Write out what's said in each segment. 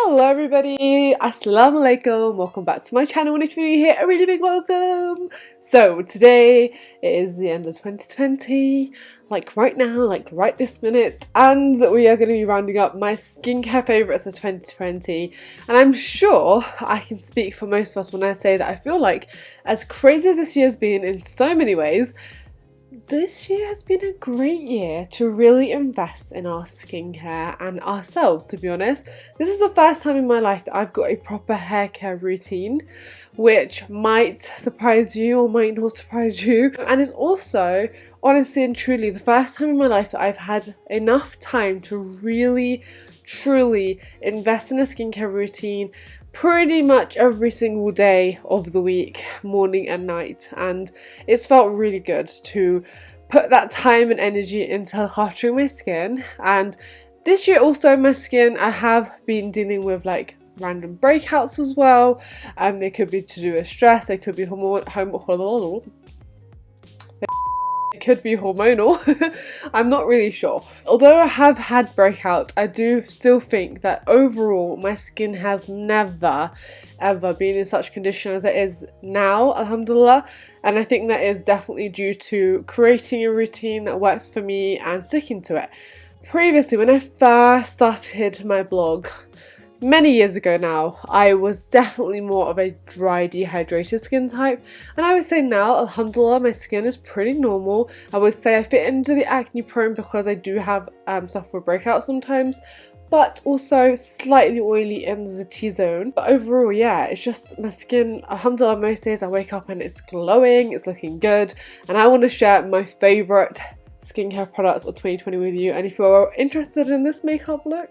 Hello everybody, assalamu alaikum, welcome back to my channel, and if you're new here, a really big welcome. So today it is the end of 2020, like right now, like right this minute, and we are going to be rounding up my skincare favourites of 2020, and I'm sure I can speak for most of us when I say that I feel like, as crazy as this year has been in so many ways, this year has been a great year to really invest in our skincare and ourselves, to be honest. This is the first time in my life that I've got a proper hair care routine, which might surprise you or might not surprise you. And it's also, honestly and truly, the first time in my life that I've had enough time to really, truly invest in a skincare routine pretty much every single day of the week, morning and night, and it's felt really good to put that time and energy into cluttering my skin. And this year also, my skin, I have been dealing with like random breakouts as well, and they could be to do with stress, they could be hormonal. It could be hormonal. I'm not really sure. Although I have had breakouts, I do still think that overall my skin has never ever been in such condition as it is now, alhamdulillah, and I think that is definitely due to creating a routine that works for me and sticking to it. Previously, when I first started my blog many years ago now, I was definitely more of a dry, dehydrated skin type, and I would say now, alhamdulillah, my skin is pretty normal. I would say I fit into the acne prone because I do have suffer with breakouts sometimes, but also slightly oily in the T-zone. But overall, yeah, it's just my skin, alhamdulillah, most days I wake up and it's glowing, it's looking good, and I want to share my favourite skincare products of 2020 with you. And if you are interested in this makeup look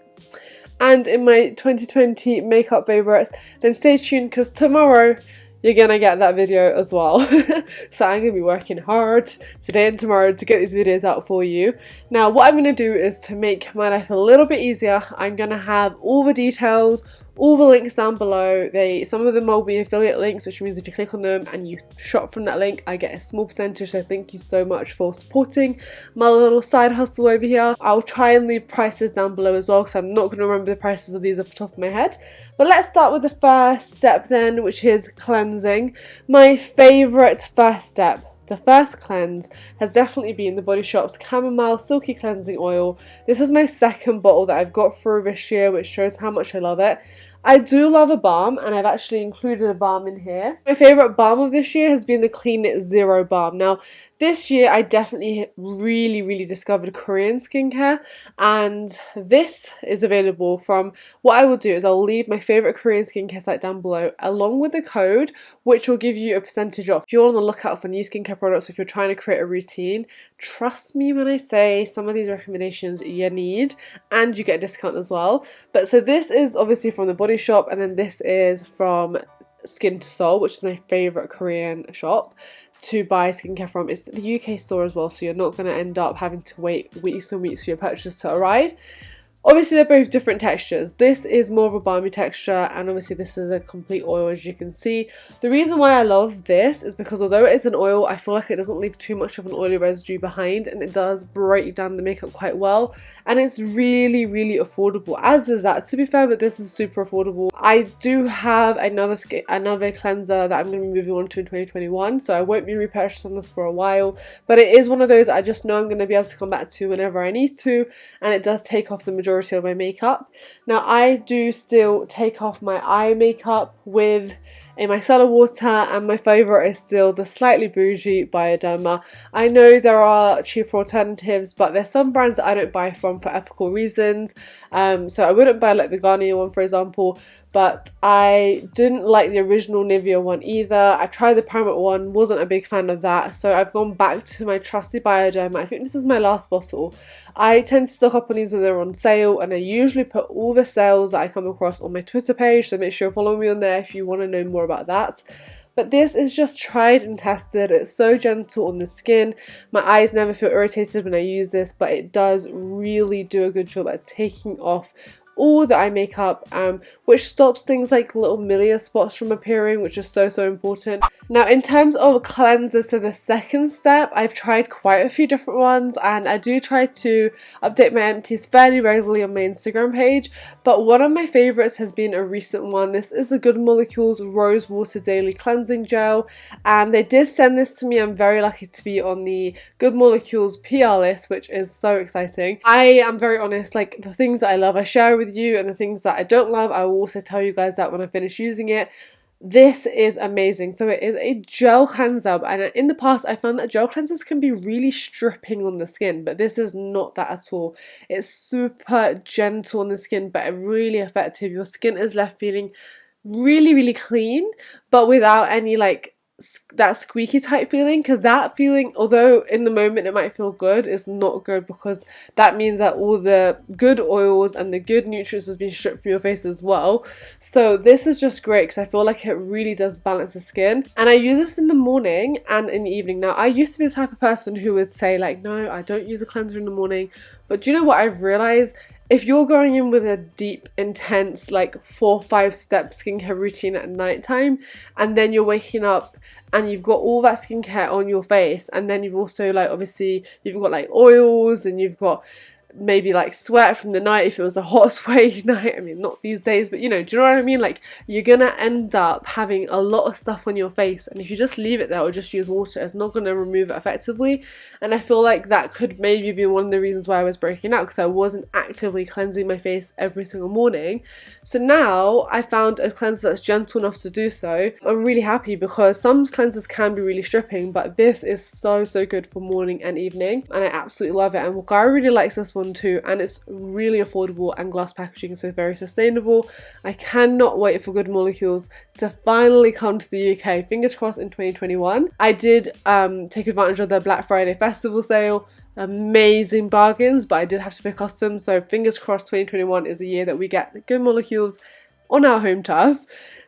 and in my 2020 makeup favourites, then stay tuned, because tomorrow you're gonna get that video as well. So I'm gonna be working hard today and tomorrow to get these videos out for you. Now what I'm gonna do is, to make my life a little bit easier, I'm gonna have all the details, all the links down below. Some of them will be affiliate links, which means if you click on them and you shop from that link, I get a small percentage. So thank you so much for supporting my little side hustle over here. I'll try and leave prices down below as well, because I'm not going to remember the prices of these off the top of my head. But let's start with the first step then, which is cleansing. My favourite first step, the first cleanse, has definitely been the Body Shop's Chamomile Silky Cleansing Oil. This is my second bottle that I've got through this year, which shows how much I love it. I do love a balm, and I've actually included a balm in here. My favourite balm of this year has been the Clean It Zero balm. Now, this year I definitely really discovered Korean skincare, and this is available from, what I will do is I'll leave my favourite Korean skincare site down below along with the code, which will give you a percentage off. If you're on the lookout for new skincare products, if you're trying to create a routine, trust me when I say some of these recommendations you need, and you get a discount as well. But so this is obviously from the Body Shop, and then this is from Skin to Soul, which is my favourite Korean shop to buy skincare from. It's the UK store as well, so you're not going to end up having to wait weeks and weeks for your purchase to arrive. Obviously they're both different textures. This is more of a balmy texture, and obviously this is a complete oil, as you can see. The reason why I love this is because although it is an oil, I feel like it doesn't leave too much of an oily residue behind, and it does break down the makeup quite well, and it's really affordable, as is that, to be fair, but this is super affordable. I do have another cleanser that I'm going to be moving on to in 2021, so I won't be repurchasing this for a while, but it is one of those I just know I'm going to be able to come back to whenever I need to, and it does take off the majority of my makeup. Now I do still take off my eye makeup with a micellar water, and my favourite is still the slightly bougie Bioderma. I know there are cheaper alternatives, but there's some brands that I don't buy from for ethical reasons, so I wouldn't buy like the Garnier one, for example, but I didn't like the original Nivea one either. I tried the Primark one, wasn't a big fan of that, so I've gone back to my trusty Bioderma. I think this is my last bottle. I tend to stock up on these when they're on sale, and I usually put all the sales that I come across on my Twitter page, so make sure you follow me on there if you want to know more about that. But this is just tried and tested. It's so gentle on the skin. My eyes never feel irritated when I use this, but it does really do a good job at taking off all the eye makeup, which stops things like little milia spots from appearing, which is so important. Now in terms of cleansers, so the second step, I've tried quite a few different ones, and I do try to update my empties fairly regularly on my Instagram page, but one of my favourites has been a recent one. This is the Goodmolecules Rose Water Daily Cleansing Gel, and they did send this to me. I'm very lucky to be on the Goodmolecules PR list, which is so exciting. I am very honest, like the things that I love I share with you, and the things that I don't love I will also tell you guys that when I finish using it. This is amazing. So it is a gel cleanser, and in the past I found that gel cleansers can be really stripping on the skin, but this is not that at all. It's super gentle on the skin but really effective. Your skin is left feeling really clean, but without any like that squeaky type feeling, because that feeling, although in the moment it might feel good, is not good, because that means that all the good oils and the good nutrients has been stripped from your face as well. So this is just great because I feel like it really does balance the skin, and I use this in the morning and in the evening. Now I used to be the type of person who would say like, no, I don't use a cleanser in the morning, but do you know what I've realized? If you're going in with a deep, intense, like 4 or 5 step skincare routine at night time, and then you're waking up and you've got all that skincare on your face, and then you've also like, obviously you've got like oils, and you've got maybe like sweat from the night if it was a hot sweaty night. I mean, not these days, but you know, do you know what I mean? Like, you're gonna end up having a lot of stuff on your face, and if you just leave it there or just use water, it's not gonna remove it effectively. And I feel like that could maybe be one of the reasons why I was breaking out, because I wasn't actively cleansing my face every single morning. So now I found a cleanser that's gentle enough to do so. I'm really happy, because some cleansers can be really stripping, but this is so good for morning and evening, and I absolutely love it. And Guy really likes this one too, and it's really affordable, and glass packaging, so very sustainable. I cannot wait for Goodmolecules to finally come to the UK. Fingers crossed in 2021. I did take advantage of their Black Friday festival sale. Amazing bargains, but I did have to pay customs, so fingers crossed 2021 is a year that we get Goodmolecules on our home turf.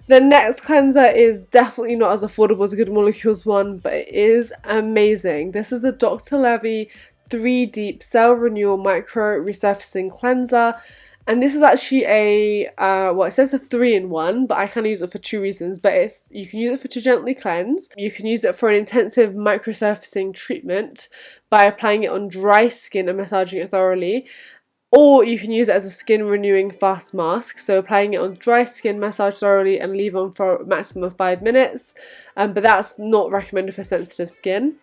The next cleanser is definitely not as affordable as a Goodmolecules one, but it is amazing. This is the Dr. Levy 3 Deep Cell Renewal Micro Resurfacing Cleanser, and this is actually a well, it says a 3-in-1, but I kind of use it for 2 reasons. But you can use it to gently cleanse, you can use it for an intensive microsurfacing treatment by applying it on dry skin and massaging it thoroughly, or you can use it as a skin renewing fast mask, so applying it on dry skin, massage thoroughly, and leave on for a maximum of 5 minutes, but that's not recommended for sensitive skin.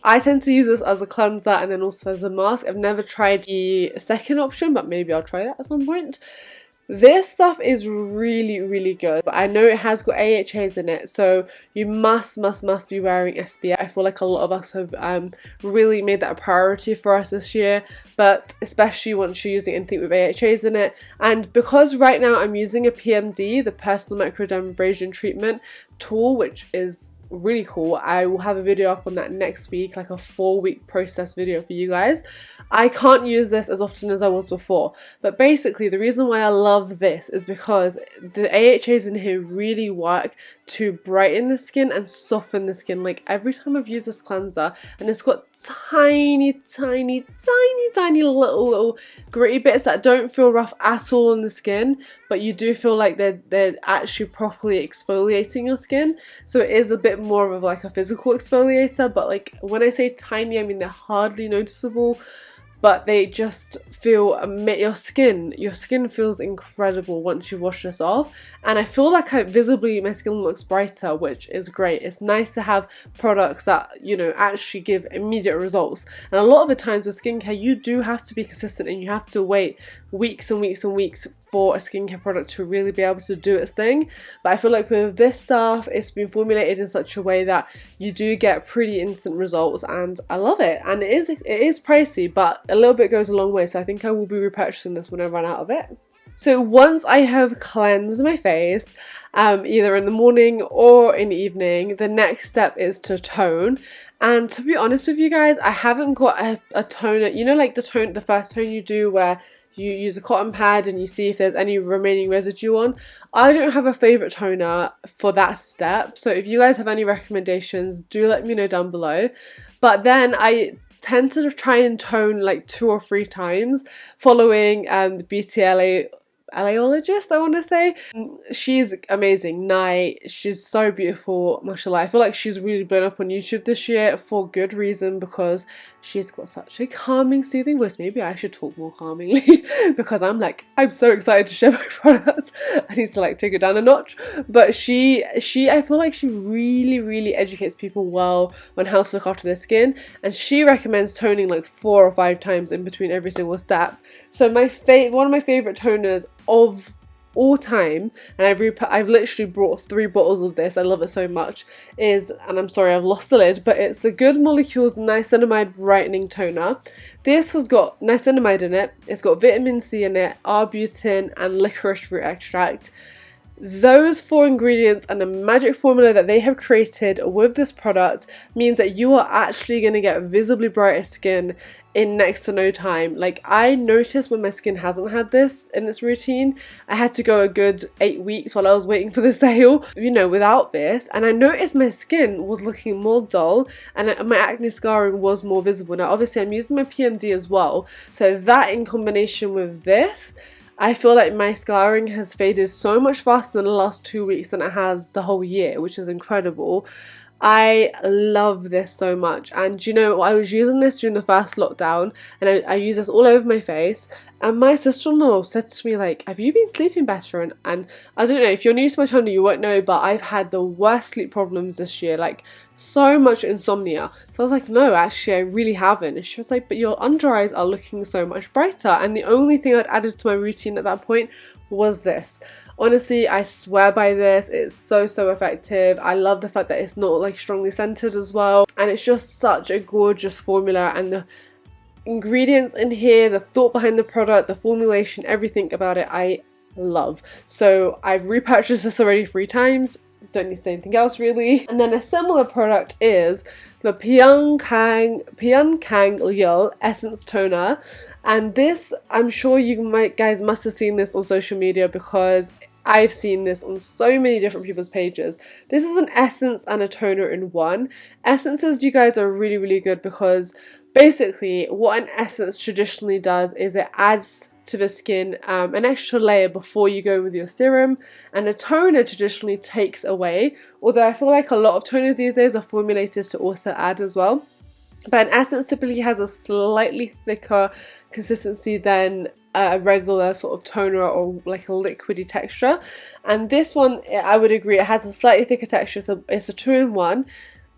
I tend to use this as a cleanser and then also as a mask. I've never tried the second option, but maybe I'll try that at some point. This stuff is really good, but I know it has got AHAs in it, so you must be wearing SPF. I feel like a lot of us have really made that a priority for us this year, but especially once you're using anything with AHAs in it. And because right now I'm using a PMD, the Personal Microdermabrasion Treatment tool, which is really cool. I will have a video up on that next week, like a 4-week process video for you guys. I can't use this as often as I was before, but basically the reason why I love this is because the AHAs in here really work to brighten the skin and soften the skin. Like, every time I've used this cleanser, and it's got tiny little gritty bits that don't feel rough at all on the skin, but you do feel like they're actually properly exfoliating your skin. So it is a bit more of like a physical exfoliator, but like when I say tiny, I mean they're hardly noticeable, but they just feel, your skin feels incredible once you wash this off. And I feel like visibly my skin looks brighter, which is great. It's nice to have products that, you know, actually give immediate results. And a lot of the times with skincare, you do have to be consistent, and you have to wait weeks and weeks for a skincare product to really be able to do its thing. But I feel like with this stuff, it's been formulated in such a way that you do get pretty instant results, and I love it. And it is pricey, but a little bit goes a long way, so I think I will be repurchasing this when I run out of it. So once I have cleansed my face, either in the morning or in the evening, the next step is to tone. And to be honest with you guys, I haven't got a toner, you know, like the first tone you do where you use a cotton pad and you see if there's any remaining residue on. I don't have a favourite toner for that step, so if you guys have any recommendations, do let me know down below. But then I tend to try and tone like 2 or 3 times following the BTLA oleologist, I want to say. She's amazing. She's so beautiful, mashallah. I feel like she's really blown up on YouTube this year for good reason, because she's got such a calming, soothing voice. Maybe I should talk more calmingly because I'm so excited to share my products. I need to like take it down a notch. But I feel like she really educates people well on how to look after their skin, and she recommends toning like 4 or 5 times in between every single step. So one of my favorite toners of all time, and I've literally brought 3 bottles of this, I love it so much, and I'm sorry I've lost the lid, but it's the Goodmolecules Niacinamide Brightening Toner. This has got niacinamide in it, it's got vitamin C in it, arbutin and licorice root extract. Those 4 ingredients and the magic formula that they have created with this product means that you are actually going to get visibly brighter skin in next to no time. Like, I noticed when my skin hasn't had this in its routine, I had to go a good 8 weeks while I was waiting for the sale, you know, without this, and I noticed my skin was looking more dull and my acne scarring was more visible. Now obviously I'm using my PMD as well, so that in combination with this, I feel like my scarring has faded so much faster in the last 2 weeks than it has the whole year, which is incredible. I love this so much, and you know, I was using this during the first lockdown, and I use this all over my face, and my sister-in-law said to me like, have you been sleeping better? And I don't know, if you're new to my channel you won't know, but I've had the worst sleep problems this year, like so much insomnia. So I was like, no, actually I really haven't. And she was like, but your under eyes are looking so much brighter. And the only thing I'd added to my routine at that point was this. Honestly, I swear by this. It's so effective. I love the fact that it's not like strongly scented as well, and it's just such a gorgeous formula, and the ingredients in here, the thought behind the product, the formulation, everything about it I love. So I've repurchased this already 3 times. Don't need to say anything else really. And then a similar product is the Piankang Oil Essence Toner, and this, I'm sure you guys must have seen this on social media because I've seen this on so many different people's pages. This is an essence and a toner in one. Essences, you guys, are really good because basically what an essence traditionally does is it adds to the skin an extra layer before you go with your serum, and a toner traditionally takes away, although I feel like a lot of toners these days are formulated to also add as well. But an essence typically has a slightly thicker consistency than a regular sort of toner or like a liquidy texture, and this one, I would agree, it has a slightly thicker texture, so it's a 2-in-1.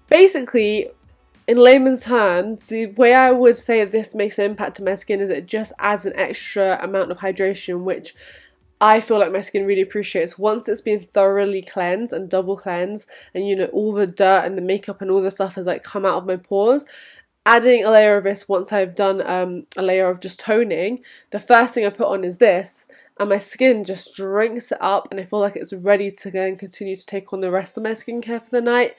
Basically, in layman's terms, the way I would say this makes an impact to my skin is it just adds an extra amount of hydration, which I feel like my skin really appreciates once it's been thoroughly cleansed and double cleansed, and you know, all the dirt and the makeup and all the stuff has like come out of my pores. Adding a layer of this once I've done a layer of just toning, the first thing I put on is this, and my skin just drinks it up, and I feel like it's ready to go and continue to take on the rest of my skincare for the night.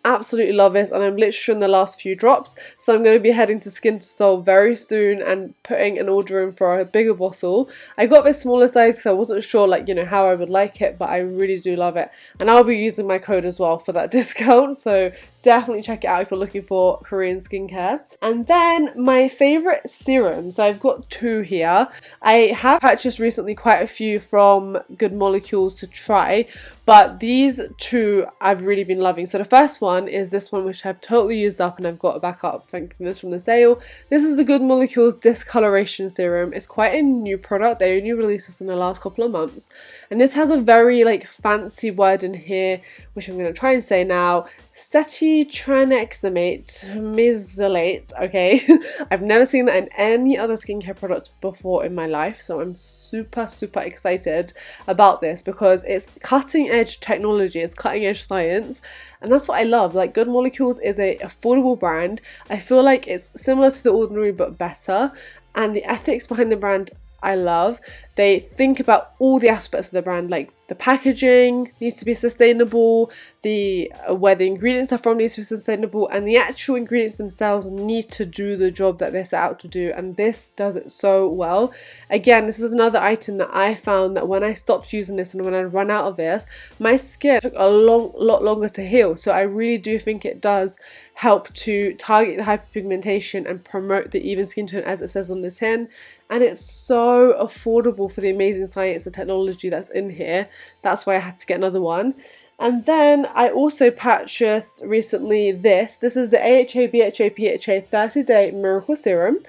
Absolutely love this, and I'm literally in the last few drops, so I'm going to be heading to Skin to Soul very soon and putting an order in for a bigger bottle. I got this smaller size because I wasn't sure, like, you know, how I would like it, but I really do love it, and I'll be using my code as well for that discount, so definitely check it out if you're looking for Korean skincare. And then my favorite serum, so I've got 2 here. I have purchased recently quite a few from Goodmolecules to try, but these 2 I've really been loving. So the first one is this one, which I've totally used up and I've got a backup, thank goodness, from the sale. This is the Goodmolecules Discoloration Serum. It's quite a new product. They only released this in the last couple of months, and this has a very like fancy word in here, which I'm going to try and say now. Cetitranexamate mesylate. Okay, I've never seen that in any other skincare product before in my life, so I'm super excited about this because it's cutting edge technology, it's cutting edge science, and that's what I love. Like, Goodmolecules is a affordable brand. I feel like it's similar to The Ordinary but better, and the ethics behind the brand I love. They think about all the aspects of the brand, like the packaging needs to be sustainable, where the ingredients are from needs to be sustainable, and the actual ingredients themselves need to do the job that they're set out to do, and this does it so well. Again, this is another item that I found that when I stopped using this and when I run out of this, my skin took a lot longer to heal, so I really do think it does help to target the hyperpigmentation and promote the even skin tone as it says on the tin. and it's so affordable for the amazing science and technology that's in here. That's why I had to get another one. And then I also purchased recently this. This is the AHA BHA PHA 30-day Miracle Serum.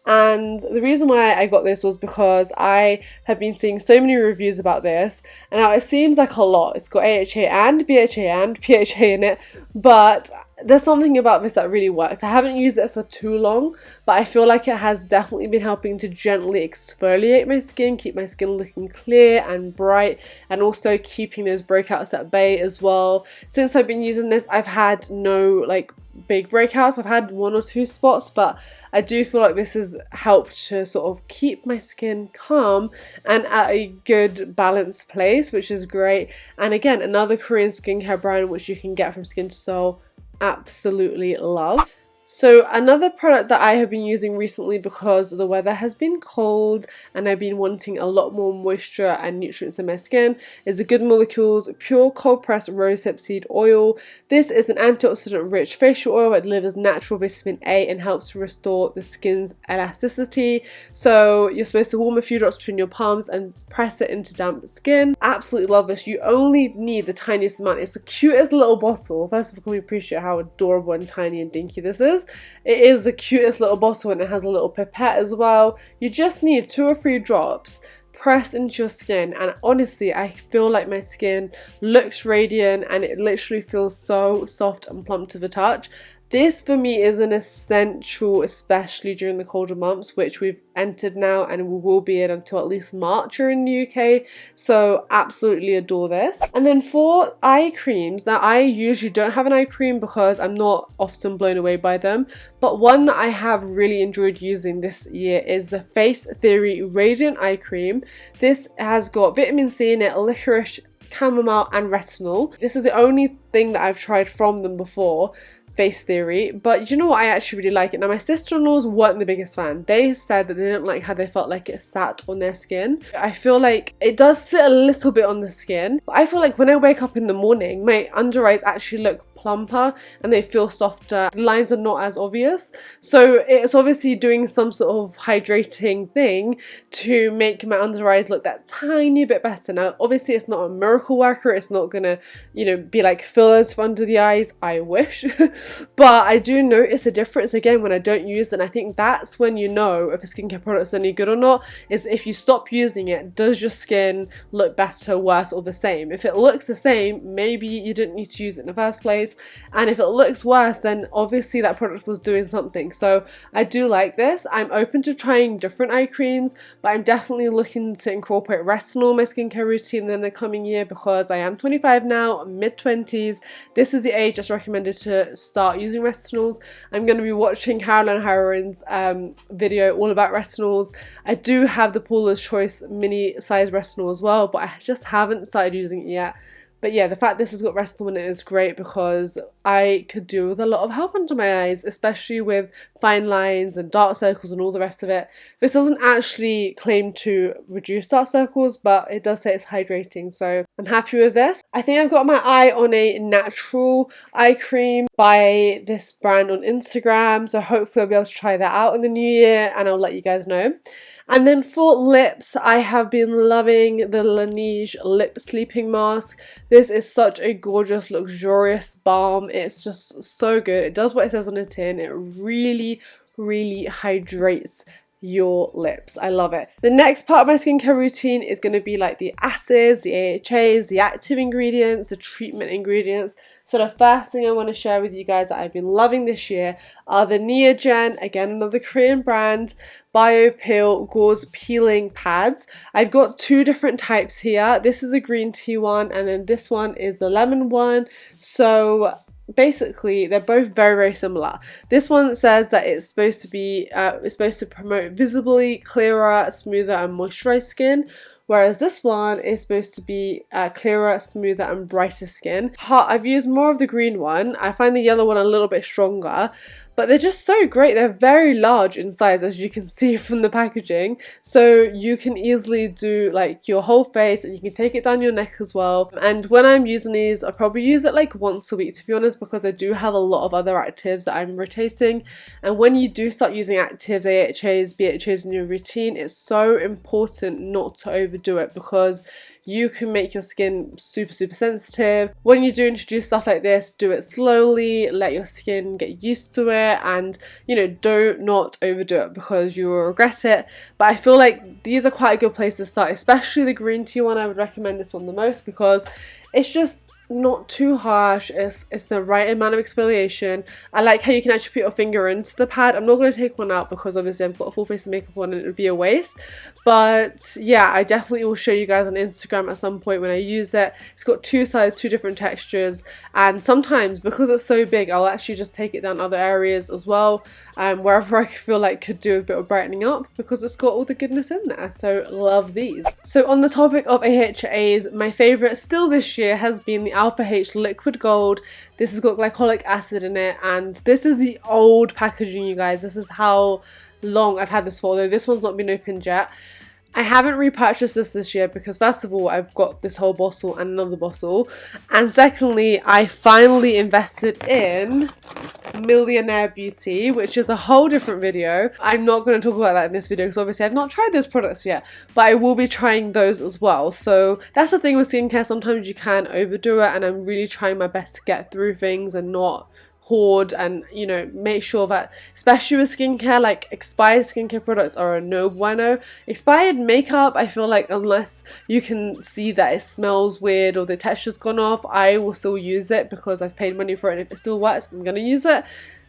And the reason why I got this was because I have been seeing so many reviews about this, and now it seems like a lot. It's got AHA and BHA and PHA in it, but there's something about this that really works. I haven't used it for too long, but I feel like it has definitely been helping to gently exfoliate my skin, keep my skin looking clear and bright, and also keeping those breakouts at bay as well. Since I've been using this, I've had no like big breakouts. I've had 1 or 2 spots, but I do feel like this has helped to sort of keep my skin calm and at a good balanced place, which is great. And again, another Korean skincare brand which you can get from Skin to Soul. Absolutely love. So another product that I have been using recently because the weather has been cold and I've been wanting a lot more moisture and nutrients in my skin is the Goodmolecules Pure Cold Pressed Rosehip Seed Oil. This is an antioxidant rich facial oil that delivers natural vitamin A and helps to restore the skin's elasticity. So you're supposed to warm a few drops between your palms and press it into damp skin. Absolutely love this. You only need the tiniest amount. It's the cutest little bottle. First of all, can we appreciate how adorable and tiny and dinky this is? It is the cutest little bottle and it has a little pipette as well. You just need 2 or 3 drops pressed into your skin, and honestly I feel like my skin looks radiant and it literally feels so soft and plump to the touch. This for me is an essential, especially during the colder months, which we've entered now and we will be in until at least March here in the UK. So absolutely adore this. And then for eye creams, now I usually don't have an eye cream because I'm not often blown away by them, but one that I have really enjoyed using this year is the Face Theory Radiant Eye Cream. This has got vitamin C in it, licorice, chamomile and retinol. This is the only thing that I've tried from them before, Face Theory, but you know what, I actually really like it. Now my sister-in-laws weren't the biggest fan. They said that they didn't like how they felt like it sat on their skin. I feel like it does sit a little bit on the skin, but I feel like when I wake up in the morning my under eyes actually look plumper and they feel softer. The lines are not as obvious, so it's obviously doing some sort of hydrating thing to make my under eyes look that tiny bit better. Now obviously it's not a miracle worker, it's not gonna, you know, be like fillers for under the eyes, I wish, but I do notice a difference again when I don't use it. And I think that's when you know if a skincare product is any good or not, is if you stop using it, does your skin look better, worse or the same? If it looks the same, maybe you didn't need to use it in the first place, and if it looks worse, then obviously that product was doing something. So I do like this. I'm open to trying different eye creams, but I'm definitely looking to incorporate retinol in my skincare routine in the coming year because I am 25 now, mid-20s. This is the age that's recommended to start using retinols. I'm going to be watching Caroline Harron's video all about retinols. I do have the Paula's Choice mini size retinol as well, but I just haven't started using it yet. But yeah, the fact this has got retinol in it is great because I could do with a lot of help under my eyes, especially with fine lines and dark circles and all the rest of it. This doesn't actually claim to reduce dark circles, but it does say it's hydrating, so I'm happy with this. I think I've got my eye on a natural eye cream by this brand on Instagram, so hopefully I'll be able to try that out in the new year and I'll let you guys know. And then for lips, I have been loving the Laneige Lip Sleeping Mask. This is such a gorgeous, luxurious balm. It's just so good. It does what it says on the tin. It really, really hydrates your lips. I love it. The next part of my skincare routine is going to be like the acids, the AHAs, the active ingredients, the treatment ingredients. So the first thing I want to share with you guys that I've been loving this year are the Neogen, again another Korean brand, BioPeel Gauze Peeling Pads. I've got 2 different types here. This is a green tea one and then this one is the lemon one. So basically they're both very, very similar. This one says that it's supposed to promote visibly clearer, smoother and moisturized skin, whereas this one is supposed to be clearer, smoother and brighter skin. I've used more of the green one. I find the yellow one a little bit stronger, but they're just so great. They're very large in size, as you can see from the packaging, so you can easily do like your whole face, and you can take it down your neck as well. And when I'm using these, I probably use it like once a week, to be honest, because I do have a lot of other actives that I'm rotating. And when you do start using actives, AHAs, BHAs in your routine, it's so important not to overdo it, because you can make your skin super sensitive. When you do introduce stuff like this, do it slowly, let your skin get used to it, and you know, do not overdo it because you will regret it. But I feel like these are quite a good place to start, especially the green tea one. I would recommend this one the most because it's just not too harsh, it's the right amount of exfoliation. I like how you can actually put your finger into the pad. I'm not going to take one out because obviously I've got a full face of makeup on and it would be a waste, but yeah, I definitely will show you guys on Instagram at some point when I use it. It's got two sides, two different textures, and sometimes because it's so big, I'll actually just take it down other areas as well, wherever I feel like could do a bit of brightening up, because it's got all the goodness in there. So love these. So on the topic of AHAs, my favourite still this year has been the Alpha H Liquid Gold. This has got glycolic acid in it, and this is the old packaging, you guys. This is how long I've had this for, though this one's not been opened yet. I haven't repurchased this year because first of all, I've got this whole bottle and another bottle, and secondly, I finally invested in Millionaire Beauty, which is a whole different video. I'm not going to talk about that in this video because obviously I've not tried those products yet, but I will be trying those as well. So that's the thing with skincare, sometimes you can overdo it, and I'm really trying my best to get through things and not hoard, and you know, make sure that, especially with skincare, like expired skincare products are a no bueno. Expired makeup, I feel like unless you can see that it smells weird or the texture's gone off, I will still use it because I've paid money for it, and if it still works, I'm gonna use it.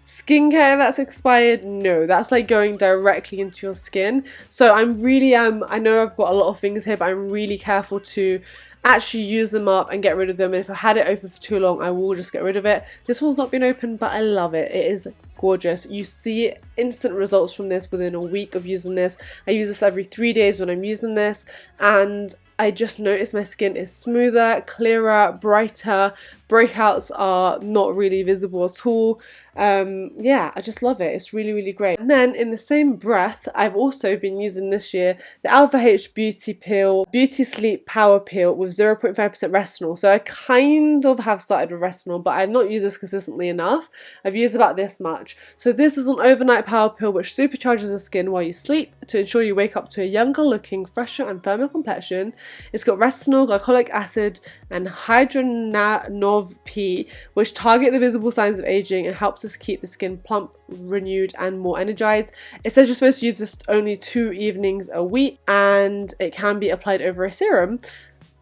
Skincare that's expired, no, that's like going directly into your skin. So I'm really I know I've got a lot of things here, but I'm really careful to actually use them up and get rid of them. And if I had it open for too long, I will just get rid of it. This one's not been opened, but I love it. It is gorgeous. You see instant results from this within a week of using this. I use this every 3 days when I'm using this, and I just noticed my skin is smoother, clearer, brighter. Breakouts are not really visible at all. Yeah, I just love it. It's really great. And then in the same breath, I've also been using this year the Alpha H Beauty Peel, Beauty Sleep Power Peel with 0.5% retinol. So I kind of have started with retinol, but I've not used this consistently enough. I've used about this much. So this is an overnight power pill which supercharges the skin while you sleep to ensure you wake up to a younger looking, fresher and firmer complexion. It's got retinol, glycolic acid and hydrogenol P, which target the visible signs of aging and helps us keep the skin plump, renewed and more energized. It says you're supposed to use this only 2 evenings a week, and it can be applied over a serum.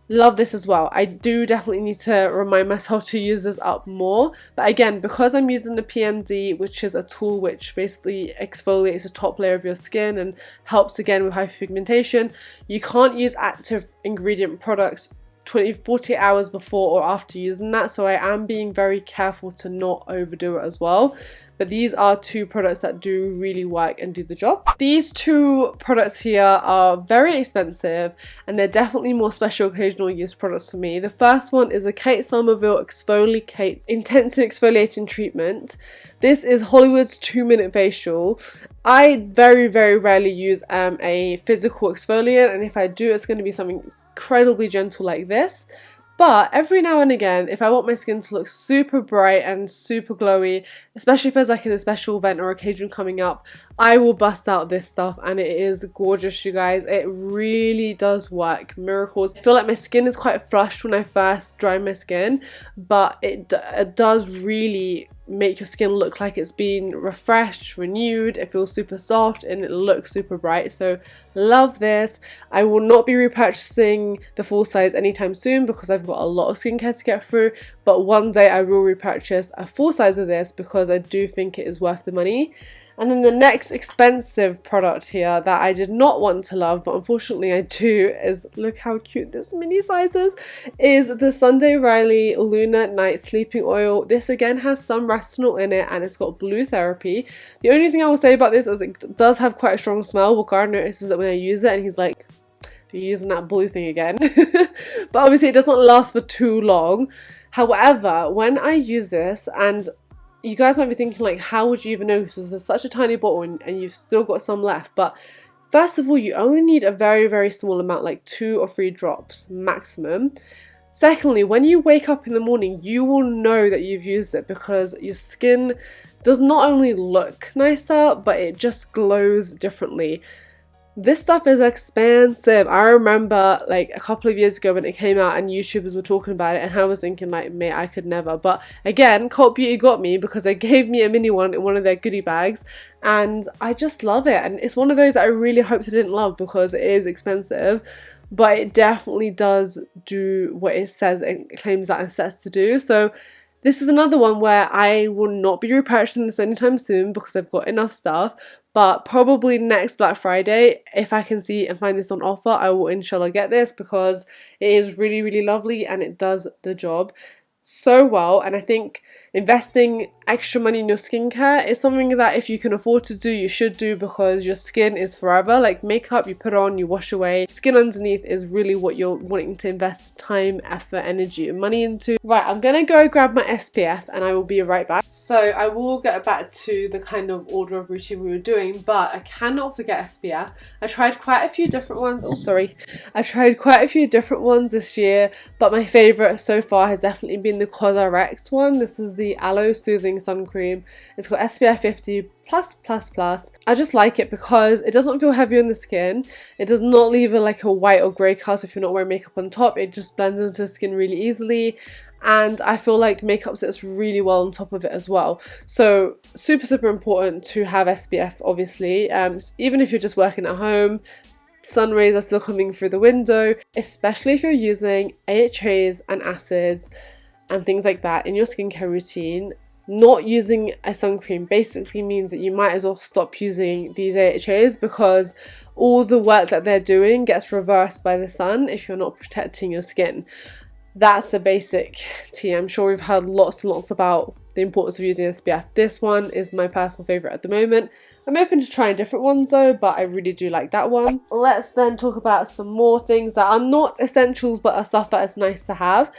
Love this as well. I do definitely need to remind myself to use this up more, but again, because I'm using the PMD, which is a tool which basically exfoliates the top layer of your skin and helps again with hyperpigmentation, you can't use active ingredient products 40 hours before or after using that, so I am being very careful to not overdo it as well. But these are 2 products that do really work and do the job. These 2 products here are very expensive, and they're definitely more special occasional use products for me. The first one is a Kate Somerville Exfoliate Intensive Exfoliating Treatment. This is Hollywood's 2-minute facial. I very rarely use a physical exfoliant, and if I do, it's going to be something incredibly gentle like this. But every now and again, if I want my skin to look super bright and super glowy, especially if there's like a special event or occasion coming up, I will bust out this stuff, and it is gorgeous, you guys. It really does work miracles. I feel like my skin is quite flushed when I first dry my skin, but it does really make your skin look like it's been refreshed, renewed. It feels super soft and it looks super bright. So love this. I will not be repurchasing the full size anytime soon because I've got a lot of skincare to get through, but one day I will repurchase a full size of this because I do think it is worth the money. And then the next expensive product here that I did not want to love, but unfortunately I do, is, look how cute this mini size is the Sunday Riley Lunar Night Sleeping Oil. This again has some retinol in it, and it's got blue therapy. The only thing I will say about this is it does have quite a strong smell. Well, Gar notices it when I use it, and he's like, you're using that blue thing again. But obviously it doesn't last for too long. However, when I use this, and you guys might be thinking like, how would you even know? Because there's such a tiny bottle and you've still got some left. But first of all, you only need a very, very small amount, like 2 or 3 drops maximum. Secondly, when you wake up in the morning, you will know that you've used it because your skin does not only look nicer, but it just glows differently. This stuff is expensive. I remember like a couple of years ago when it came out and YouTubers were talking about it, and I was thinking like, mate, I could never. But again, Cult Beauty got me because they gave me a mini one in one of their goodie bags, and I just love it. And it's one of those that I really hoped I didn't love because it is expensive, but it definitely does do what it says it claims that it sets to do. So this is another one where I will not be repurchasing this anytime soon because I've got enough stuff. But probably next Black Friday, if I can see and find this on offer, I will inshallah get this because it is really, really lovely and it does the job so well. And I think investing extra money in your skincare is something that if you can afford to do, you should do, because your skin is forever. Like makeup, you put on, you wash away. Skin underneath is really what you're wanting to invest time, effort, energy and money into. Right, I'm gonna go grab my SPF and I will be right back. So I will get back to the kind of order of routine we were doing, but I cannot forget SPF. I tried quite a few different ones. Oh, sorry. I tried quite a few different ones this year, but my favorite so far has definitely been the CosRx one. This is the Aloe Soothing Sun Cream. It's got SPF 50+++. I just like it because it doesn't feel heavy on the skin. It does not leave like a white or grey cast if you're not wearing makeup on top. It just blends into the skin really easily. And I feel like makeup sits really well on top of it as well. So super, super important to have SPF, obviously. Even if you're just working at home, sun rays are still coming through the window, especially if you're using AHAs and acids and things like that in your skincare routine. Not using a sun cream basically means that you might as well stop using these AHAs, because all the work that they're doing gets reversed by the sun if you're not protecting your skin. That's the basic tea. I'm sure we've heard lots and lots about the importance of using SPF. This one is my personal favourite at the moment. I'm open to trying different ones though, but I really do like that one. Let's then talk about some more things that are not essentials but are stuff that is nice to have.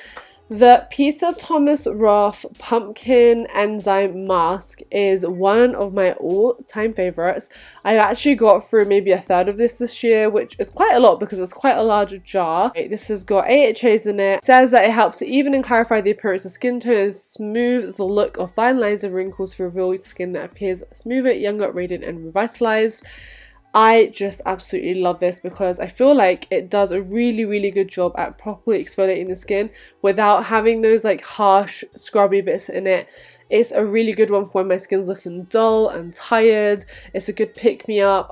The Peter Thomas Roth Pumpkin Enzyme Mask is one of my all-time favourites. I actually got through maybe a third of this year, which is quite a lot because it's quite a large jar. This has got AHAs in it. It says that it helps to even and clarify the appearance of skin tone and smooth the look of fine lines and wrinkles to reveal skin that appears smoother, younger, radiant and revitalised. I just absolutely love this because I feel like it does a really, really good job at properly exfoliating the skin without having those like harsh scrubby bits in it. It's a really good one for when my skin's looking dull and tired. It's a good pick-me-up.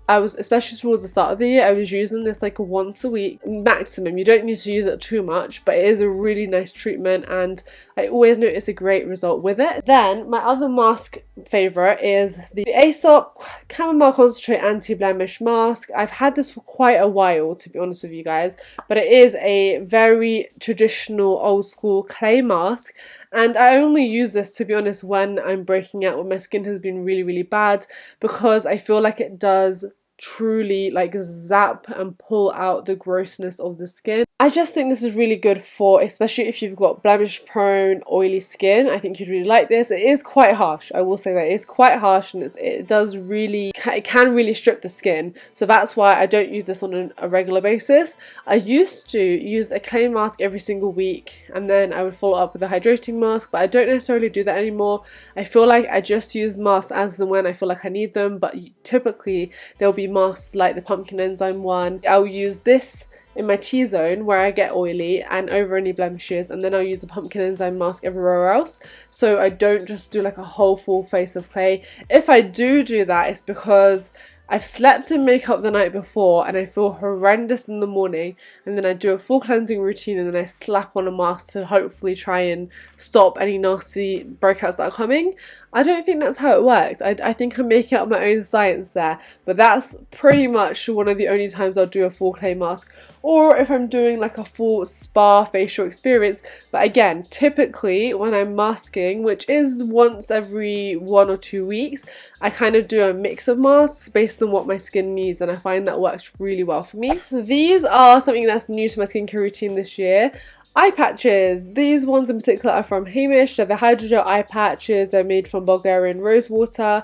I was, especially towards the start of the year, I was using this like once a week maximum. You don't need to use it too much, but it is a really nice treatment and I always notice a great result with it. Then my other mask favourite is the Aesop Chamomile Concentrate Anti-Blemish Mask. I've had this for quite a while, to be honest with you guys, but it is a very traditional old school clay mask. And I only use this, to be honest, when I'm breaking out, when my skin has been really, really bad, because I feel like it does truly like zap and pull out the grossness of the skin. I just think this is really good for, especially if you've got blemish prone oily skin. I think you'd really like this. It is quite harsh, I will say that it is quite harsh, and it can really strip the skin, so that's why I don't use this on a regular basis. I used to use a clay mask every single week and then I would follow up with a hydrating mask, but I don't necessarily do that anymore. I feel like I just use masks as and when I feel like I need them, but typically there'll be masks like the pumpkin enzyme one. I'll use this in my T-zone where I get oily and over any blemishes, and then I'll use a pumpkin enzyme mask everywhere else, so I don't just do like a whole full face of clay. If I do that, it's because I've slept in makeup the night before and I feel horrendous in the morning, and then I do a full cleansing routine and then I slap on a mask to hopefully try and stop any nasty breakouts that are coming. I don't think that's how it works. I think I'm making up my own science there, but that's pretty much one of the only times I'll do a full clay mask, or if I'm doing like a full spa facial experience. But again, typically when I'm masking, which is once every 1 or 2 weeks, I kind of do a mix of masks based on what my skin needs, and I find that works really well for me. These are something that's new to my skincare routine this year. Eye patches. These ones in particular are from Hamish. They're the hydrogel eye patches. They're made from Bulgarian rosewater.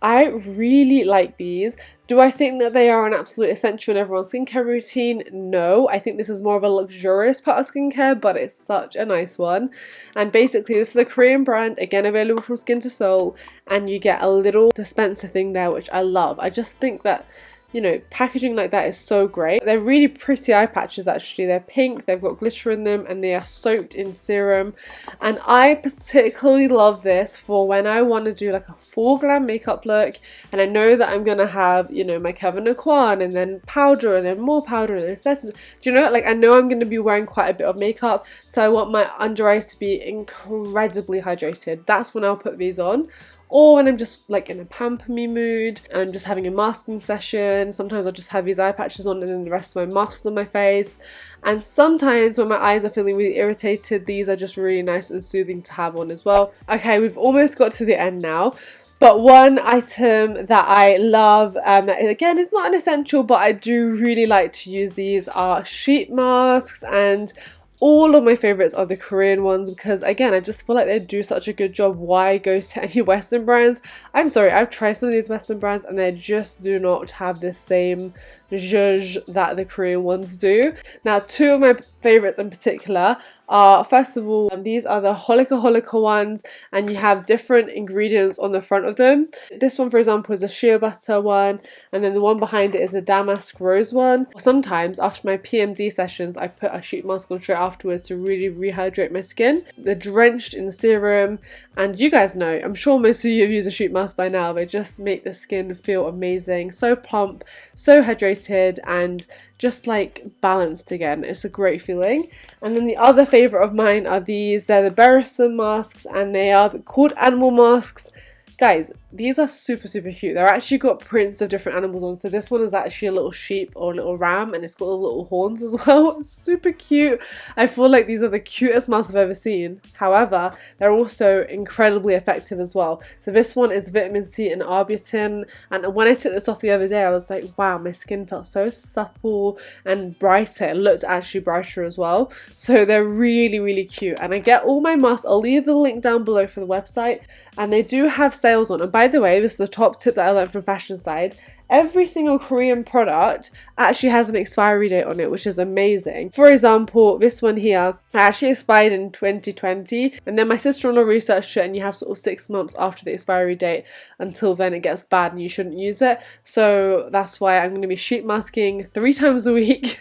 I really like these. Do I think that they are an absolute essential in everyone's skincare routine? No. I think this is more of a luxurious part of skincare, but it's such a nice one. And basically, this is a Korean brand, again available from Skin to Soul, and you get a little dispenser thing there, which I love. I just think that, you know, packaging like that is so great. They're really pretty eye patches actually. They're pink, they've got glitter in them, and they are soaked in serum. And I particularly love this for when I want to do like a full glam makeup look, and I know that I'm gonna have, you know, my Kevin Aucoin and then powder and then more powder and then accessories. Do you know, like I know I'm gonna be wearing quite a bit of makeup, so I want my under eyes to be incredibly hydrated. That's when I'll put these on. Or when I'm just like in a pamper me mood and I'm just having a masking session. Sometimes I'll just have these eye patches on and then the rest of my masks on my face. And sometimes when my eyes are feeling really irritated, these are just really nice and soothing to have on as well. Okay, we've almost got to the end now. But one item that I love, that again is not an essential, but I do really like to use these, are sheet masks. And all of my favourites are the Korean ones because, again, I just feel like they do such a good job. Why go to any Western brands? I'm sorry, I've tried some of these Western brands and they just do not have the same zhuzh that the Korean ones do. Now, two of my favourites in particular are, first of all, these are the Holika Holika ones, and you have different ingredients on the front of them. This one, for example, is a shea butter one, and then the one behind it is a damask rose one. Sometimes after my PMD sessions, I put a sheet mask on straight afterwards to really rehydrate my skin. They're drenched in serum, and you guys know, I'm sure most of you have used a sheet mask by now, they just make the skin feel amazing, so plump, so hydrated, and just like balanced again. It's a great feeling. And then the other favourite of mine are these. They're the Berison masks, and they are called animal masks. Guys, these are super cute. They're actually got prints of different animals on. So this one is actually a little sheep or a little ram, and it's got the little horns as well. It's super cute. I feel like these are the cutest masks I've ever seen. However, they're also incredibly effective as well. So this one is vitamin C and arbutin, and when I took this off the other day, I was like, wow, my skin felt so supple and brighter. It looked actually brighter as well. So they're really cute, and I get all my masks. I'll leave the link down below for the website, and they do have sales on. And by the way, this is the top tip that I learned from Fashion Side. Every single Korean product actually has an expiry date on it, which is amazing. For example, this one here actually expired in 2020, and then my sister-in-law researched it, and you have sort of 6 months after the expiry date. Until then it gets bad and you shouldn't use it. So that's why I'm going to be sheet masking 3 times a week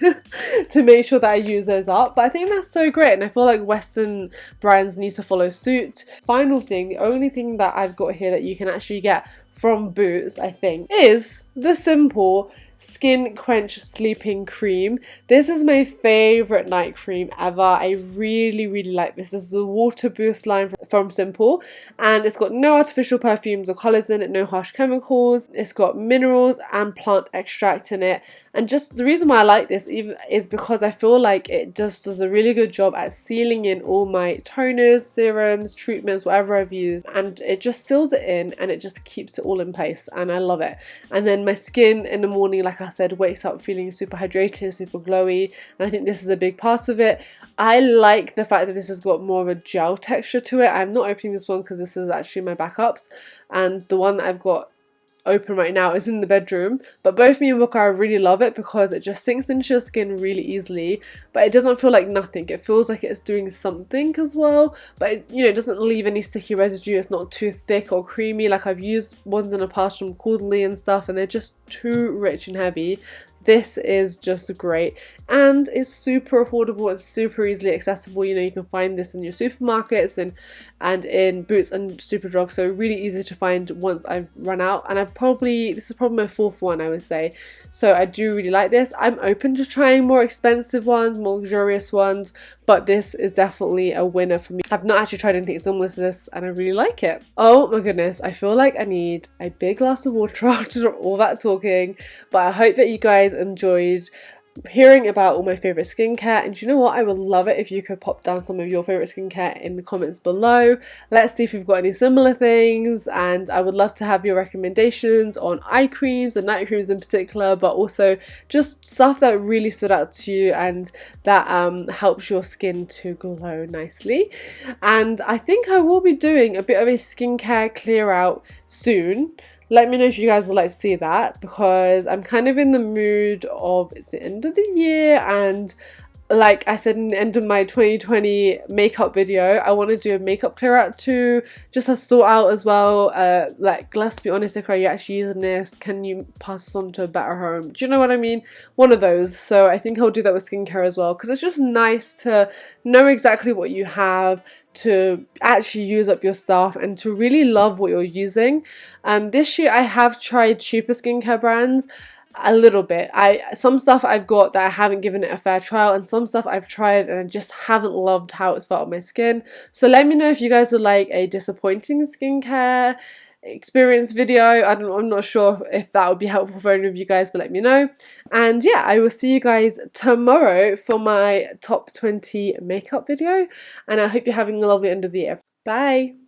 to make sure that I use those up. But I think that's so great, and I feel like Western brands need to follow suit. Final thing, the only thing that I've got here that you can actually get from Boots, I think, is the simple Skin Quench Sleeping Cream. This is my favourite night cream ever. I really like this. This is a water boost line from Simple, and it's got no artificial perfumes or colours in it, no harsh chemicals. It's got minerals and plant extract in it. And just the reason why I like this even is because I feel like it just does a really good job at sealing in all my toners, serums, treatments, whatever I've used, and it just seals it in and it just keeps it all in place, and I love it. And then my skin in the morning, like I said, wakes up feeling super hydrated, super glowy, and I think this is a big part of it. I like the fact that this has got more of a gel texture to it. I'm not opening this one because this is actually my backups, and the one that I've got open right now is in the bedroom, but both me and Wokka really love it because it just sinks into your skin really easily, but it doesn't feel like nothing. It feels like it's doing something as well, but it, you know, it doesn't leave any sticky residue. It's not too thick or creamy like I've used ones in the past from Caudalie and stuff, and they're just too rich and heavy. This is just great, and it's super affordable and super easily accessible. You know, you can find this in your supermarkets and in Boots and Superdrug, so really easy to find once I've run out. And this is probably my 4th one, I would say. So I do really like this. I'm open to trying more expensive ones, more luxurious ones, but this is definitely a winner for me. I've not actually tried anything similar to this, and I really like it. Oh my goodness, I feel like I need a big glass of water after all that talking, but I hope that you guys enjoyed hearing about all my favorite skincare. And you know what, I would love it if you could pop down some of your favorite skincare in the comments below. Let's see if you've got any similar things, and I would love to have your recommendations on eye creams and night creams in particular, but also just stuff that really stood out to you and that helps your skin to glow nicely. And I think I will be doing a bit of a skincare clear out soon. Let me know if you guys would like to see that, because I'm kind of in the mood of, it's the end of the year, and like I said in the end of my 2020 makeup video, I want to do a makeup clear out too, just to sort out as well, like, let's be honest, are you actually using this? Can you pass this on to a better home? Do you know what I mean? One of those. So I think I'll do that with skincare as well, because it's just nice to know exactly what you have, to actually use up your stuff, and to really love what you're using. This year I have tried cheaper skincare brands a little bit. Some stuff I've got that I haven't given it a fair trial, and some stuff I've tried and I just haven't loved how it's felt on my skin. So let me know if you guys would like a disappointing skincare experience video. I'm not sure if that would be helpful for any of you guys, but let me know. And yeah, I will see you guys tomorrow for my top 20 makeup video, and I hope you're having a lovely end of the year. Bye!